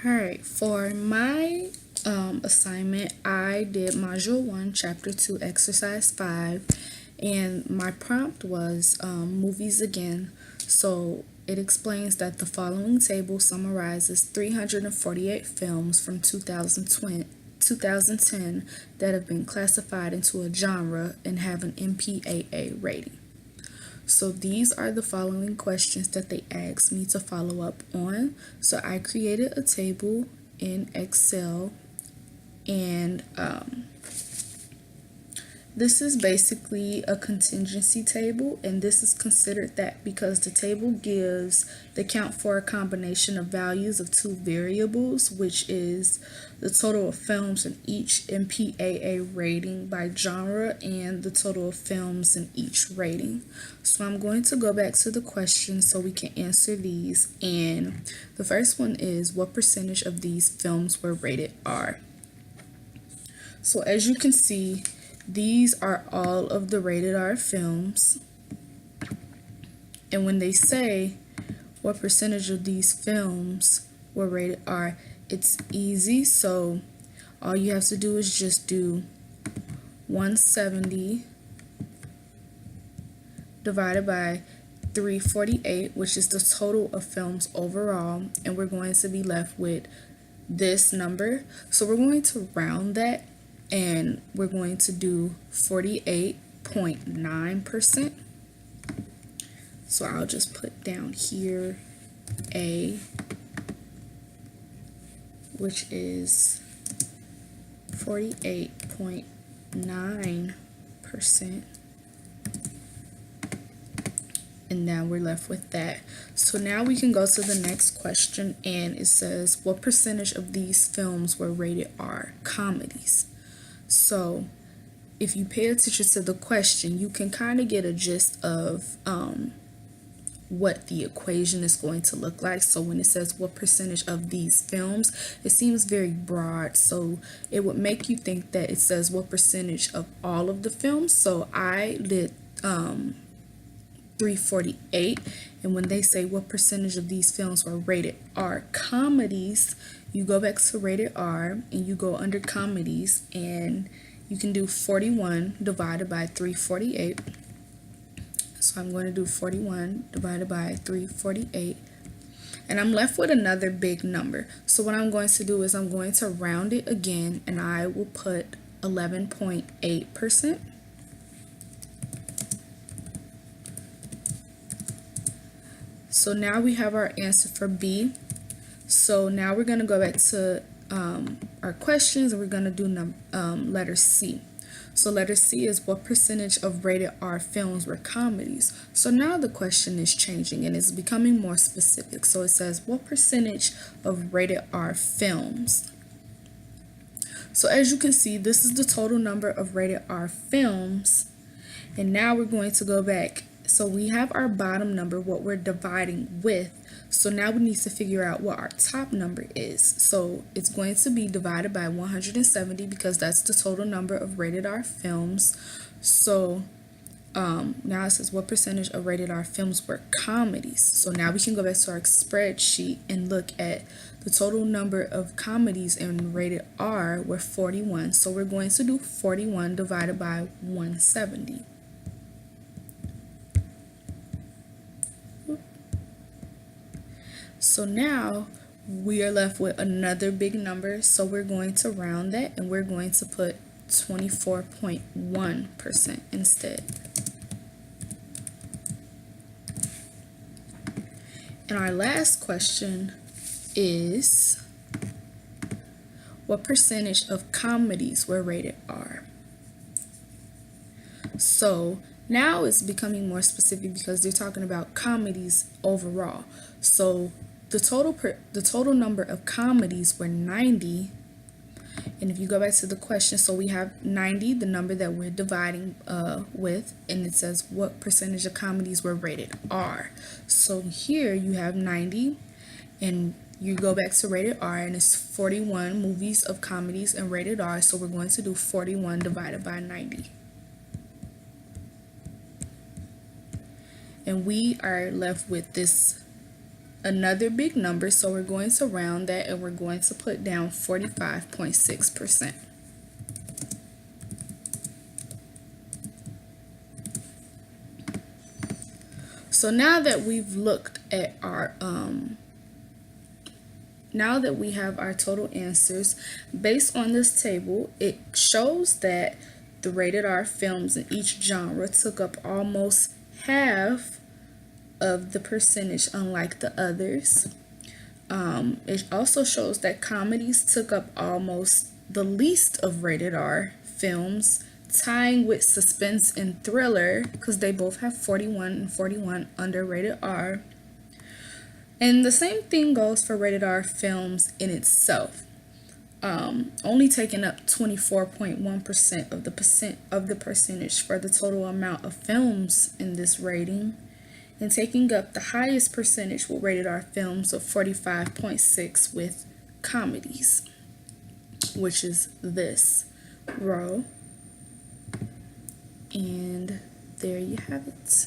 Alright, for my assignment, I did Module 1, Chapter 2, Exercise 5, and my prompt was movies again. So it explains that the following table summarizes 348 films from 2010 that have been classified into a genre and have an MPAA rating. So these are the following questions that they asked me to follow up on. So I created a table in Excel, and this is basically a contingency table, and this is considered that because the table gives the count for a combination of values of two variables, which is the total of films in each MPAA rating by genre and the total of films in each rating. So I'm going to go back to the questions so we can answer these, and the first one is, what percentage of these films were rated R? So as you can see, these are all of the rated R films, and when they say what percentage of these films were rated R, it's easy. So all you have to do is just do 170 divided by 348, which is the total of films overall, and we're going to be left with this number. So we're going to round that, and we're going to do 48.9%. So I'll just put down here A, which is 48.9%. And now we're left with that. So now we can go to the next question, and it says, what percentage of these films were rated R? Comedies. So if you pay attention to the question, you can kind of get a gist of what the equation is going to look like. So when it says what percentage of these films, it seems very broad, so it would make you think that it says what percentage of all of the films. So I did 348, and when they say what percentage of these films were rated R comedies, you go back to rated R and you go under comedies, and you can do 41 divided by 348. So I'm going to do 41 divided by 348, and I'm left with another big number. So what I'm going to do is I'm going to round it again, and I will put 11.8%. So now we have our answer for B. So now we're going to go back to our questions, and we're going to do letter C. So letter C is, what percentage of rated R films were comedies? So now the question is changing and it's becoming more specific. So it says, what percentage of rated R films? So as you can see, this is the total number of rated R films. And now we're going to go back. So we have our bottom number, what we're dividing with. So now we need to figure out what our top number is. So it's going to be divided by 170 because that's the total number of rated R films. So now it says, what percentage of rated R films were comedies? So now we can go back to our spreadsheet and look at the total number of comedies in rated R were 41. So we're going to do 41 divided by 170. So now we are left with another big number, so we're going to round that, and we're going to put 24.1% instead. And our last question is, what percentage of comedies were rated R? So now it's becoming more specific because they're talking about comedies overall. So the total number of comedies were 90, and if you go back to the question, so we have 90, the number that we're dividing with, and it says what percentage of comedies were rated R. So here you have 90, and you go back to rated R, and it's 41 movies of comedies and rated R, so we're going to do 41 divided by 90. And we are left with this another big number, so we're going to round that and we're going to put down 45.6%. So now that we've looked at our now that we have our total answers based on this table, it shows that the rated R films in each genre took up almost half of the percentage, unlike the others. It also shows that comedies took up almost the least of rated R films, tying with suspense and thriller, because they both have 41 and 41 under rated R. And the same thing goes for rated R films in itself. Only taking up 24.1% of the percentage for the total amount of films in this rating, and taking up the highest percentage with rated R films of 45.6 with comedies, which is this row. And there you have it.